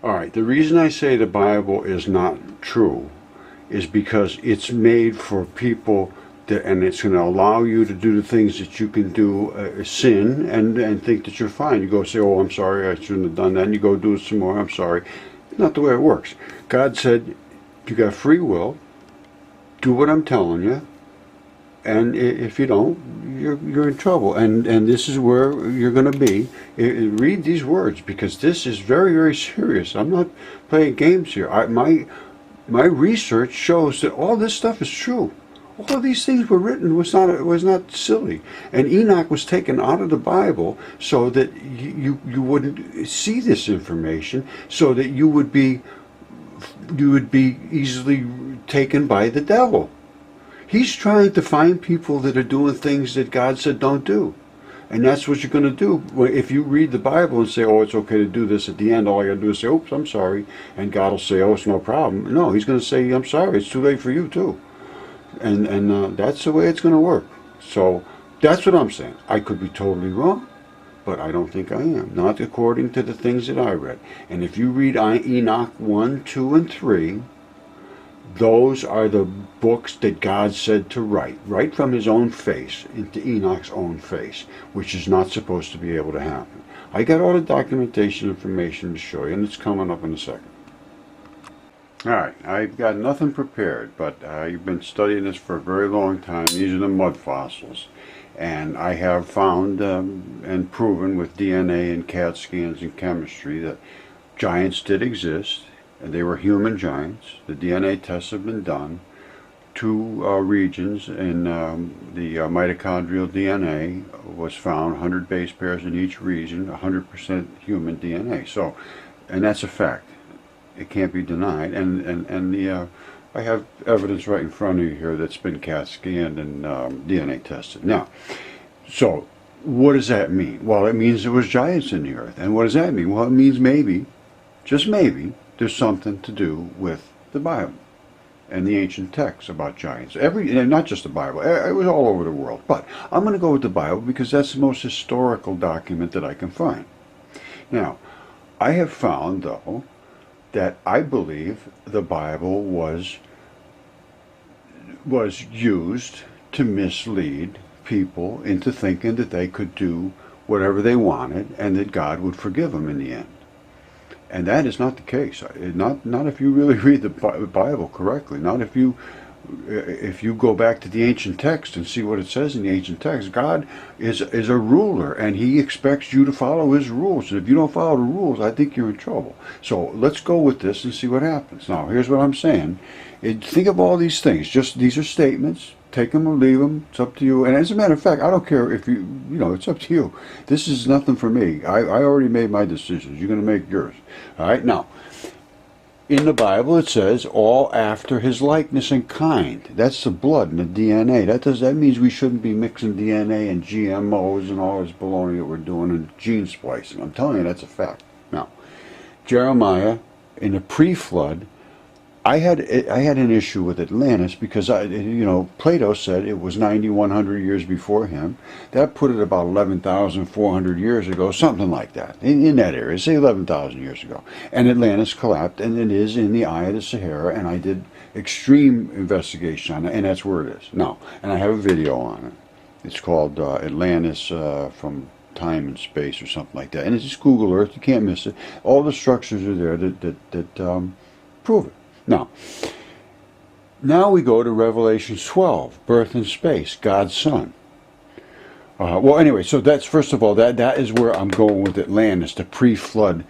All right, the reason I say the Bible is not true is because it's made for people that, and it's going to allow you to do the things that you can do, sin, and think that you're fine. You go say, oh, I'm sorry, I shouldn't have done that, and you go do it some more, I'm sorry. Not the way it works. God said, you got free will, do what I'm telling you, and if you don't, you're in trouble. And this is where you're going to be. Read these words, because this is very, very serious. I'm not playing games here. My research shows that all this stuff is true. All of these things were written was not silly. And Enoch was taken out of the Bible so that you wouldn't see this information, so that you would be easily taken by the devil. He's trying to find people that are doing things that God said don't do. And that's what you're going to do. If you read the Bible and say, oh, it's okay to do this, at the end all I got to do is say, oops, I'm sorry. And God will say, oh, it's no problem. No, he's going to say, I'm sorry, it's too late for you too. And that's the way it's going to work. So that's what I'm saying. I could be totally wrong, but I don't think I am. Not according to the things that I read. And if you read Enoch 1, 2, and 3, those are the books that God said to write, right from his own face, into Enoch's own face, which is not supposed to be able to happen. I got all the documentation information to show you, and it's coming up in a second. Alright, I've got nothing prepared, but you've been studying this for a very long time. These are the mud fossils. And I have found and proven with DNA and CAT scans and chemistry that giants did exist. And they were human giants. The DNA tests have been done. 2 regions in the mitochondrial DNA was found, 100 base pairs in each region, 100% human DNA. So, and that's a fact. It can't be denied. And I have evidence right in front of you here that's been CAT scanned and DNA tested. Now, so what does that mean? Well, it means there was giants in the earth. And what does that mean? Well, it means maybe, just maybe, there's something to do with the Bible and the ancient texts about giants. Not just the Bible, it was all over the world. But I'm going to go with the Bible because that's the most historical document that I can find. Now, I have found, though, that I believe the Bible was used to mislead people into thinking that they could do whatever they wanted and that God would forgive them in the end. And that is not the case. Not if you really read the Bible correctly. Not if you go back to the ancient text and see what it says in the ancient text. God is a ruler, and he expects you to follow his rules. And if you don't follow the rules, I think you're in trouble. So let's go with this and see what happens. Now, here's what I'm saying. Think of all these things. Just these are statements. Take them or leave them. It's up to you. And as a matter of fact, I don't care if it's up to you. This is nothing for me. I already made my decisions. You're going to make yours. All right? Now, in the Bible it says, all after his likeness and kind. That's the blood and the DNA. That means we shouldn't be mixing DNA and GMOs and all this baloney that we're doing and gene splicing. I'm telling you, that's a fact. Now, Jeremiah, in the pre-flood, I had an issue with Atlantis because Plato said it was 9,100 years before him. That put it about 11,400 years ago, something like that, in that area, say 11,000 years ago. And Atlantis collapsed, and it is in the eye of the Sahara, and I did extreme investigation on it, and that's where it is. Now, and I have a video on it. It's called Atlantis from Time and Space or something like that. And it's just Google Earth, you can't miss it. All the structures are there that prove it. Now we go to Revelation 12, birth in space, God's Son. Well, anyway, so that's, first of all, that is where I'm going with Atlantis, the pre-flood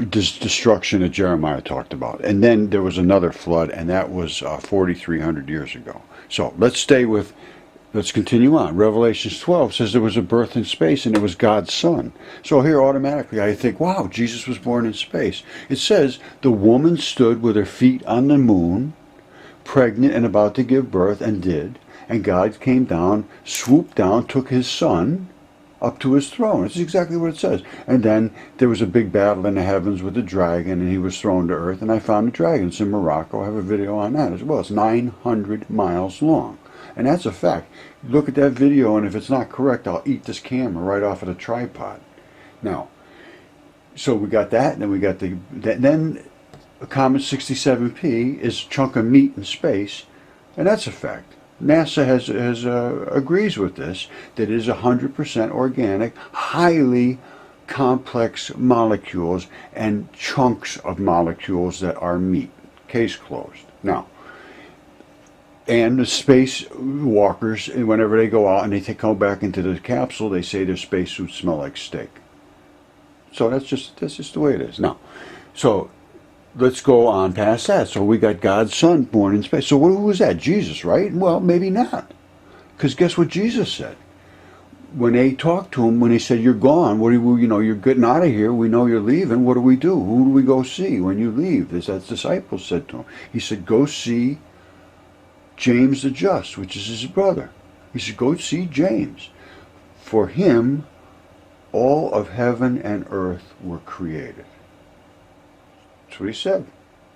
destruction that Jeremiah talked about. And then there was another flood, and that was 4,300 years ago. So let's continue on. Revelation 12 says there was a birth in space, and it was God's Son. So here automatically I think, wow, Jesus was born in space. It says the woman stood with her feet on the moon, pregnant and about to give birth, and did. And God came down, swooped down, took his Son up to his throne. This is exactly what it says. And then there was a big battle in the heavens with the dragon, and he was thrown to earth. And I found the dragon. It's in Morocco. I have a video on that as well. It's 900 miles long. And that's a fact. Look at that video, and if it's not correct, I'll eat this camera right off of the tripod. Now, So we got that, and then we got then a Comet 67P is a chunk of meat in space, and that's a fact. NASA has agrees with this, that it is 100% organic, highly complex molecules and chunks of molecules that are meat. Case closed. Now, and the space walkers, whenever they go out and they come back into the capsule, they say their spacesuits smell like steak. So that's just the way it is. Now, so let's go on past that. So we got God's Son born in space. So who was that? Jesus, right? Well, maybe not. Because guess what Jesus said? When they talked to him, when they said, you're gone, what do we, you're getting out of here, we know you're leaving, what do we do? Who do we go see when you leave? As his disciples said to him. He said, go see James the Just, which is his brother. He said, go see James. For him, all of heaven and earth were created. That's what he said.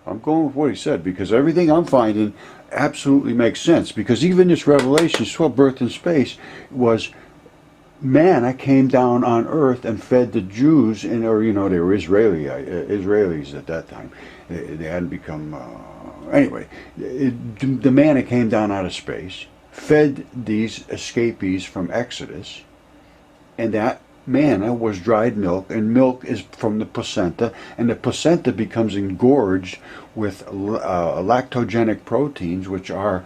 I'm going with what he said, because everything I'm finding absolutely makes sense. Because even this Revelation 12, birth in space, was manna came down on earth and fed the Jews, they were Israelis at that time. They hadn't become, anyway, the manna came down out of space, fed these escapees from Exodus, and that manna was dried milk, and milk is from the placenta, and the placenta becomes engorged with lactogenic proteins, which are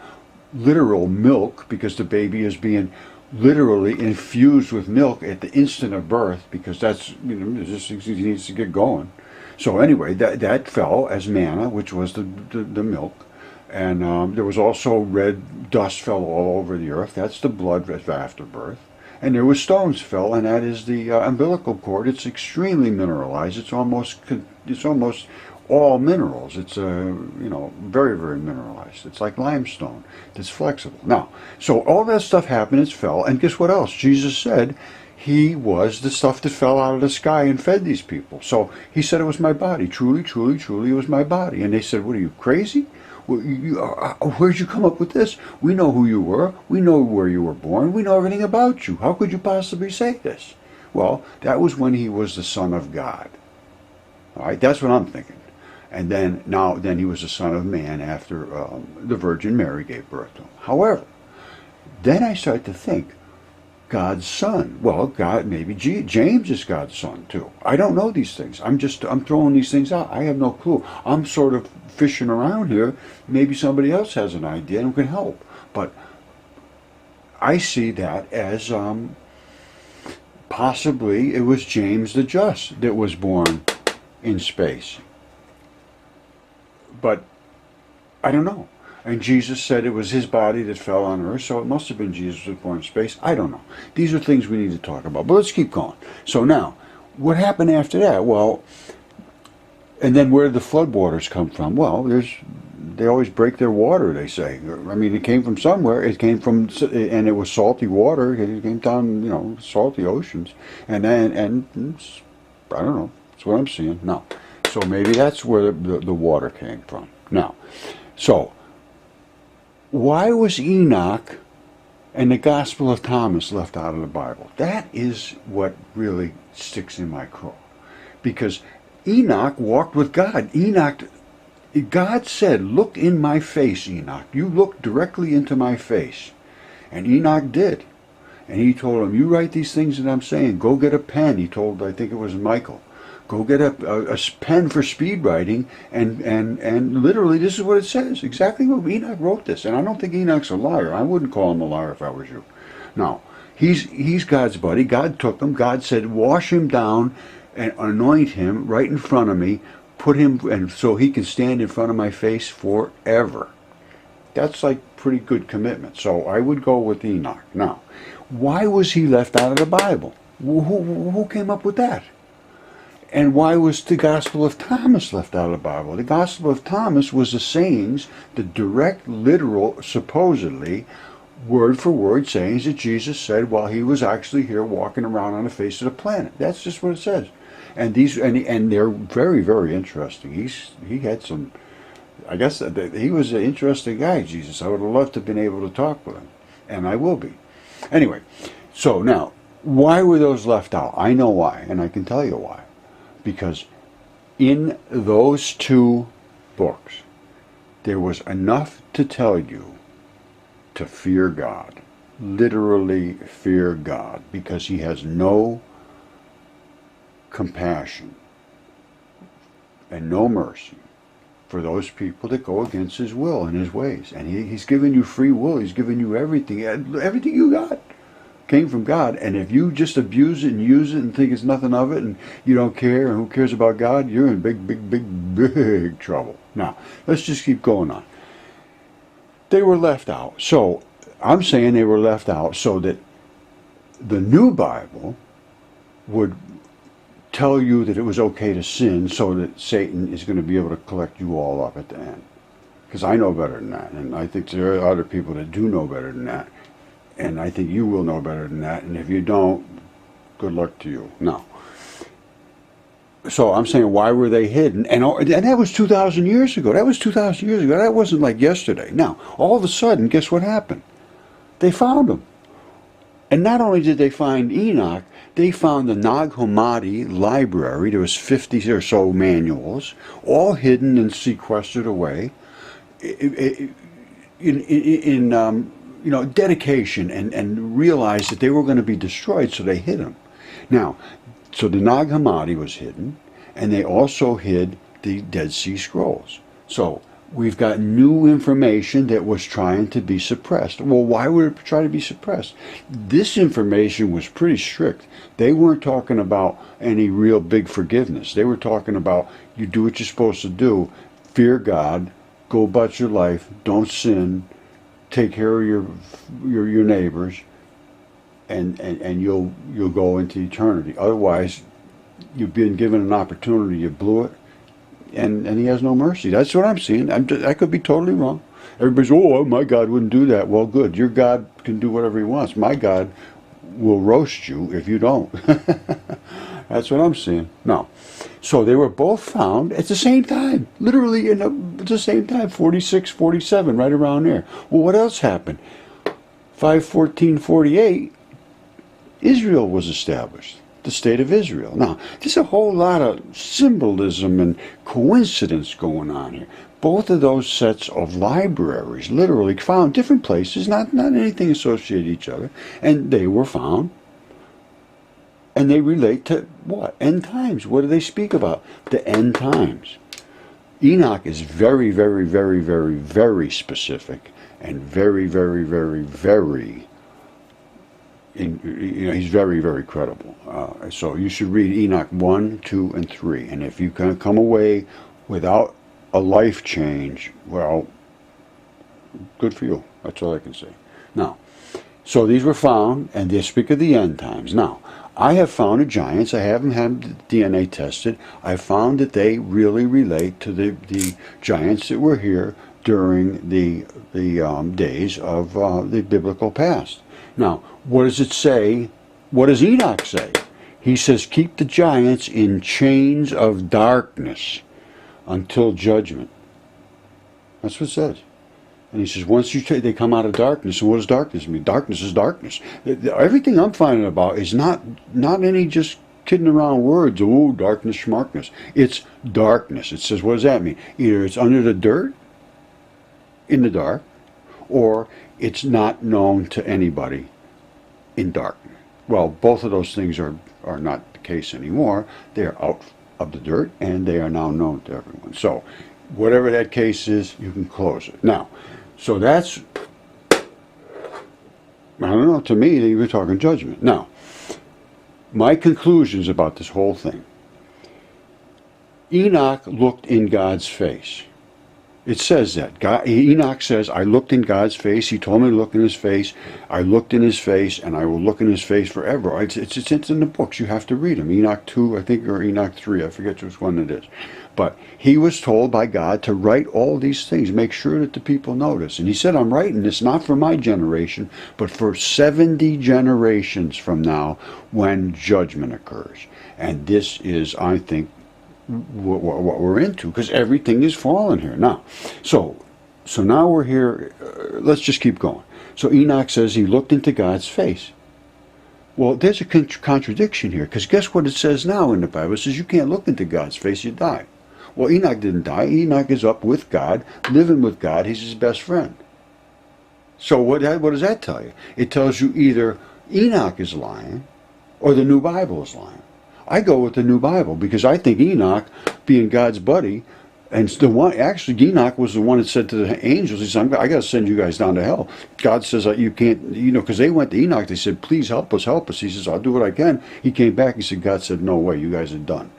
literal milk, because the baby is being literally infused with milk at the instant of birth, because that's, just he needs to get going. So anyway, that fell as manna, which was the milk, and there was also red dust fell all over the earth. That's the blood after birth. And there was stones fell, and that is the umbilical cord. It's extremely mineralized. It's almost all minerals. It's very, very mineralized. It's like limestone. It's flexible. Now, so all that stuff happened. It fell, and guess what else? Jesus said he was the stuff that fell out of the sky and fed these people. So he said it was my body. Truly, truly, truly, it was my body. And they said, "What are you, crazy? Where'd you come up with this? We know who you were. We know where you were born. We know everything about you. How could you possibly say this?" Well, that was when he was the Son of God. All right, that's what I'm thinking. And then he was the Son of Man after the Virgin Mary gave birth to him. However, then I started to think, God's Son. Well, God, maybe James is God's son too. I don't know these things. I'm throwing these things out. I have no clue. I'm sort of fishing around here. Maybe somebody else has an idea and can help. But I see that as possibly it was James the Just that was born in space. But I don't know. And Jesus said it was his body that fell on earth, so it must have been Jesus who was born in space. I don't know. These are things we need to talk about. But let's keep going. So now, what happened after that? Well, and then where did the floodwaters come from? Well, they always break their water, they say. I mean, it came from somewhere. It came from, and it was salty water. It came down, salty oceans. And I don't know. That's what I'm seeing. No. So maybe that's where the water came from. Now, so why was Enoch and the Gospel of Thomas left out of the Bible? That is what really sticks in my craw. Because Enoch walked with God. God said, "Look in my face, Enoch. You look directly into my face." And Enoch did. And he told him, "You write these things that I'm saying. Go get a pen." He told, I think it was Michael. Go get a pen for speed writing, and literally this is what it says. Exactly what Enoch wrote this. And I don't think Enoch's a liar. I wouldn't call him a liar if I was you. No, he's God's buddy. God took him. God said, "Wash him down and anoint him right in front of me. Put him, and so he can stand in front of my face forever." That's like pretty good commitment. So I would go with Enoch. Now, why was he left out of the Bible? Who came up with that? And why was the Gospel of Thomas left out of the Bible? The Gospel of Thomas was the sayings, the direct, literal, supposedly, word for word sayings that Jesus said while he was actually here walking around on the face of the planet. That's just what it says. And they're very, very interesting. He had some, I guess he was an interesting guy, Jesus. I would have loved to have been able to talk with him. And I will be. Anyway, so now, why were those left out? I know why, and I can tell you why. Because in those two books, there was enough to tell you to fear God. Literally fear God, because he has no compassion and no mercy for those people that go against his will and his ways. And he's given you free will. He's given you everything. Everything you got came from God. And if you just abuse it and use it and think it's nothing of it and you don't care and who cares about God, you're in big trouble. Now, let's just keep going on. They were left out. So I'm saying they were left out so that the new Bible would tell you that it was okay to sin, so that Satan is going to be able to collect you all up at the end. Because I know better than that, and I think there are other people that do know better than that, and I think you will know better than that, and if you don't, good luck to you. No. So I'm saying, why were they hidden? And that was 2,000 years ago. That was 2,000 years ago. That wasn't like yesterday. Now, all of a sudden, guess what happened? They found them. And not only did they find Enoch, they found the Nag Hammadi library. There was 50 or so manuals, all hidden and sequestered away in dedication, and realized that they were going to be destroyed, so they hid them. Now, so the Nag Hammadi was hidden, and they also hid the Dead Sea Scrolls. So we've got new information that was trying to be suppressed. Well, why would it try to be suppressed? This information was pretty strict. They weren't talking about any real big forgiveness. They were talking about, you do what you're supposed to do, fear God, go about your life, don't sin, take care of your neighbors, and you'll go into eternity. Otherwise, you've been given an opportunity, you blew it, and he has no mercy. That's what I'm seeing. I could be totally wrong. Everybody's, oh, my God wouldn't do that. Well, good. Your God can do whatever he wants. My God will roast you if you don't. That's what I'm seeing. No. So they were both found at the same time. Literally at the same time. 46, 47, right around there. Well, what else happened? 514-48, Israel was established. The state of Israel. Now, there's a whole lot of symbolism and coincidence going on here. Both of those sets of libraries literally found different places, not anything associated with each other, and they were found. And they relate to what? End times. What do they speak about? The end times. Enoch is very, very, very, very, very specific, and very, very, very, very he's very, very credible. So you should read Enoch 1, 2, and 3. And if you can come away without a life change, well, good for you. That's all I can say. Now, so these were found, and they speak of the end times. Now, I have found the giants. I haven't had the DNA tested. I found that they really relate to the giants that were here during the days of the biblical past. Now, what does it say? What does Enoch say? He says, keep the giants in chains of darkness until judgment. That's what it says. And he says, once they come out of darkness, and what does darkness mean? Darkness is darkness. Everything I'm finding about is not any just kidding around words. Oh, darkness, schmarkness. It's darkness. It says, what does that mean? Either it's under the dirt, in the dark, or it's not known to anybody in darkness. Well, both of those things are not the case anymore. They are out of the dirt, and they are now known to everyone. So, whatever that case is, you can close it. Now, so that's, I don't know, to me, they were talking judgment. Now, my conclusions about this whole thing. Enoch looked in God's face. It says that. Enoch says, I looked in God's face. He told me to look in his face. I looked in his face, and I will look in his face forever. It's in the books. You have to read them. Enoch 2, I think, or Enoch 3. I forget which one it is. But he was told by God to write all these things. Make sure that the people notice. And he said, I'm writing this not for my generation, but for 70 generations from now when judgment occurs. And this is, I think, what we're into, because everything is fallen here now. So now we're here. Let's just keep going. So Enoch says he looked into God's face. Well, there's a contradiction here, because guess what it says now in the Bible? It says you can't look into God's face, you die. Well, Enoch didn't die. Enoch is up with God, living with God. He's his best friend. So what does that tell you? It tells you either Enoch is lying or the New Bible is lying. I go with the New Bible because I think Enoch, being God's buddy, and the one, actually Enoch was the one that said to the angels, he said, I got to send you guys down to hell. God says, you can't, because they went to Enoch, they said, please help us, help us. He says, I'll do what I can. He came back, he said, God said, no way, you guys are done.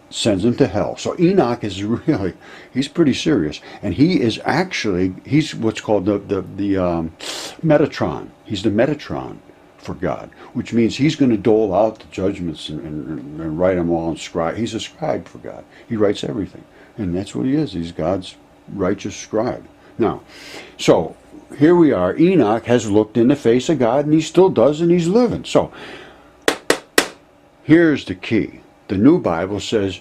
Sends him to hell. So Enoch is really, he's pretty serious. And he is actually, he's what's called the Metatron. He's the Metatron for God, which means he's going to dole out the judgments and write them all and scribe. He's a scribe for God. He writes everything. And that's what he is. He's God's righteous scribe. Now, so here we are. Enoch has looked in the face of God, and he still does, and he's living. So here's the key. The New Bible says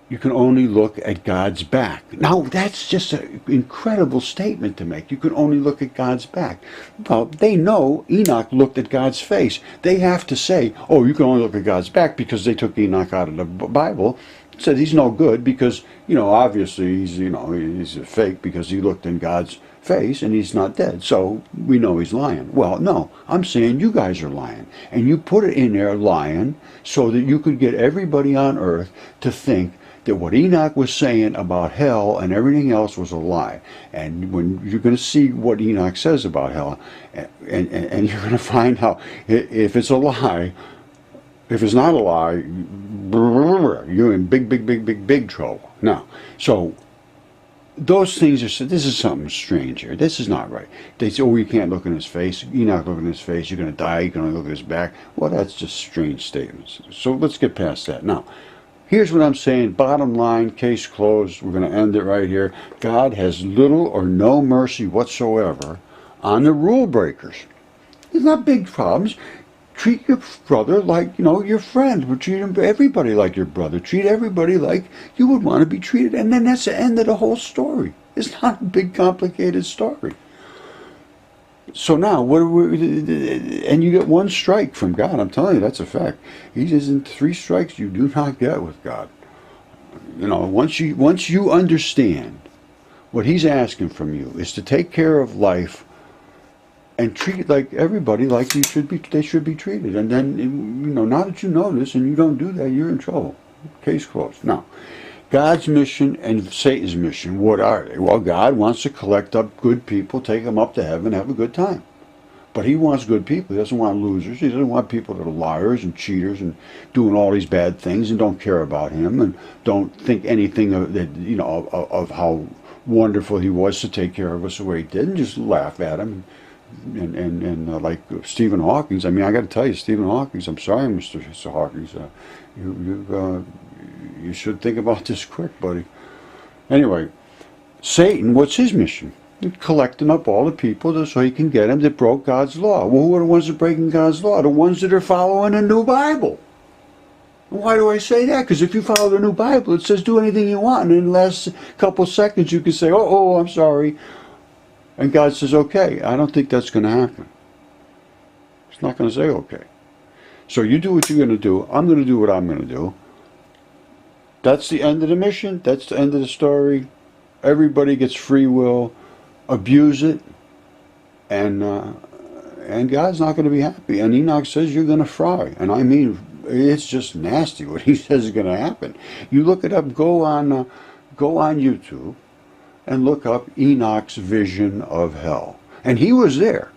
you can only look at God's back. Now, that's just an incredible statement to make. You can only look at God's back. Well, they know Enoch looked at God's face. They have to say, oh, you can only look at God's back because they took Enoch out of the Bible. Said he's no good because, obviously he's a fake because he looked in God's face and he's not dead. So we know he's lying. Well, no, I'm saying you guys are lying. And you put it in there lying so that you could get everybody on earth to think that what Enoch was saying about hell and everything else was a lie. And when you're going to see what Enoch says about hell, and you're going to find out if it's a lie, if it's not a lie, you're in big trouble. Now, so those things are, this is something strange here. This is not right. They say, oh, you can't look in his face. You're not looking in his face. You're going to die. You can only look at his back. Well, that's just strange statements. So let's get past that. Now, here's what I'm saying. Bottom line, case closed. We're going to end it right here. God has little or no mercy whatsoever on the rule breakers. There's not big problems. Treat your brother like, your friend. But treat everybody like your brother. Treat everybody like you would want to be treated. And then that's the end of the whole story. It's not a big, complicated story. So now, and you get one strike from God. I'm telling you, that's a fact. He says, in 3 strikes you do not get with God. Once you understand what he's asking from you is to take care of life and treat like everybody like they should be treated. And then, now that you know this and you don't do that, you're in trouble. Case closed. Now, God's mission and Satan's mission, what are they? Well, God wants to collect up good people, take them up to heaven, have a good time. But he wants good people. He doesn't want losers. He doesn't want people that are liars and cheaters and doing all these bad things and don't care about him and don't think anything of how wonderful he was to take care of us the way he did and just laugh at him. And like Stephen Hawking, I got to tell you, Stephen Hawking, I'm sorry, Mr. Hawking, you should think about this quick, buddy. Anyway, Satan, what's his mission? Collecting up all the people so he can get them that broke God's law. Well, who are the ones that are breaking God's law? The ones that are following the new Bible. Why do I say that? Because if you follow the new Bible, it says do anything you want, and in the last couple seconds you can say, oh, I'm sorry. And God says, okay. I don't think that's going to happen. It's not going to say okay. So you do what you're going to do. I'm going to do what I'm going to do. That's the end of the mission. That's the end of the story. Everybody gets free will. Abuse it. And God's not going to be happy. And Enoch says you're going to fry. And I mean, it's just nasty what he says is going to happen. You look it up. Go on YouTube and look up Enoch's vision of hell. And he was there.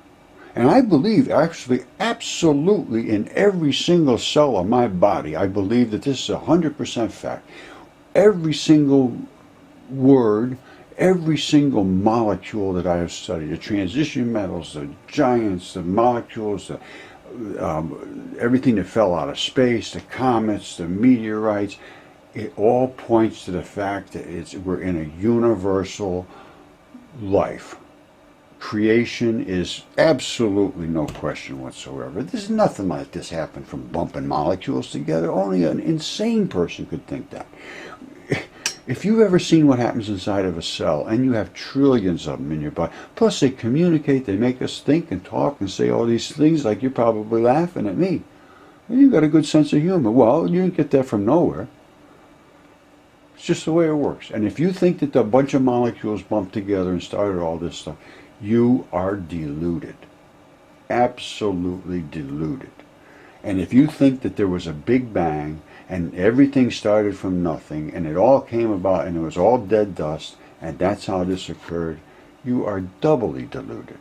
And I believe, actually, absolutely in every single cell of my body, I believe that this is 100% fact. Every single word, every single molecule that I have studied, the transition metals, the giants, the molecules, everything that fell out of space, the comets, the meteorites, it all points to the fact that we're in a universal life. Creation is absolutely no question whatsoever. There's nothing like this happened from bumping molecules together. Only an insane person could think that. If you've ever seen what happens inside of a cell, and you have trillions of them in your body, plus they communicate, they make us think and talk and say all these things like you're probably laughing at me. And you've got a good sense of humor. Well, you didn't get that from nowhere. It's just the way it works. And if you think that a bunch of molecules bumped together and started all this stuff, you are deluded. Absolutely deluded. And if you think that there was a big bang and everything started from nothing and it all came about and it was all dead dust and that's how this occurred, you are doubly deluded.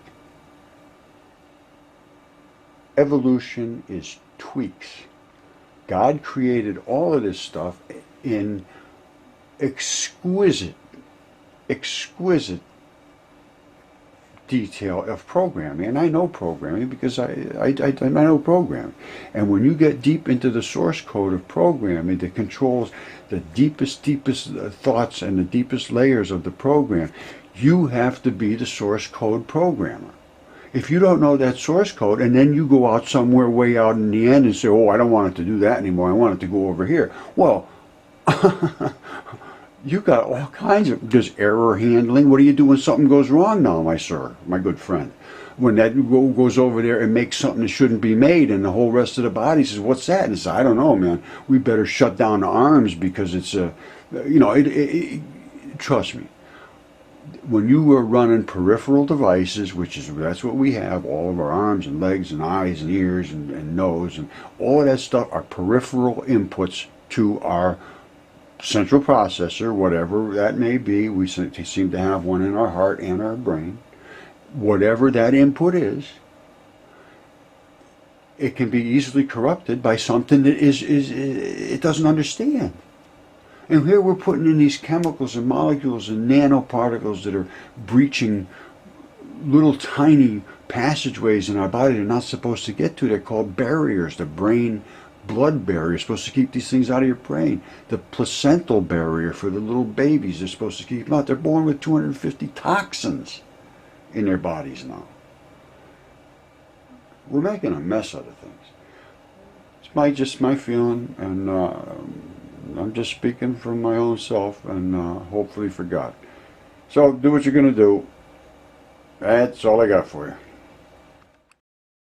Evolution is tweaks. God created all of this stuff in exquisite detail of programming, and I know programming because I know programming. And when you get deep into the source code of programming that controls the deepest thoughts and the deepest layers of the program, you have to be the source code programmer. If you don't know that source code and then you go out somewhere way out in the end and say, oh, I don't want it to do that anymore, I want it to go over here. Well, you got all kinds of, there's error handling. What do you do when something goes wrong now, my good friend? When that goes over there and makes something that shouldn't be made and the whole rest of the body says, what's that? And it's, I don't know, man. We better shut down the arms because it's, trust me. When you were running peripheral devices, that's what we have, all of our arms and legs and eyes and ears and nose and all of that stuff are peripheral inputs to our central processor, whatever that may be. We seem to have one in our heart and our brain. Whatever that input is, it can be easily corrupted by something that it doesn't understand. And here we're putting in these chemicals and molecules and nanoparticles that are breaching little tiny passageways in our body they're not supposed to get to. They're called barriers. The brain-blood barrier is supposed to keep these things out of your brain. The placental barrier for the little babies, they're supposed to keep them out. They're born with 250 toxins in their bodies now. We're making a mess out of things. It's just my feeling, and I'm just speaking from my own self and hopefully for God. So do what you're going to do. That's all I got for you.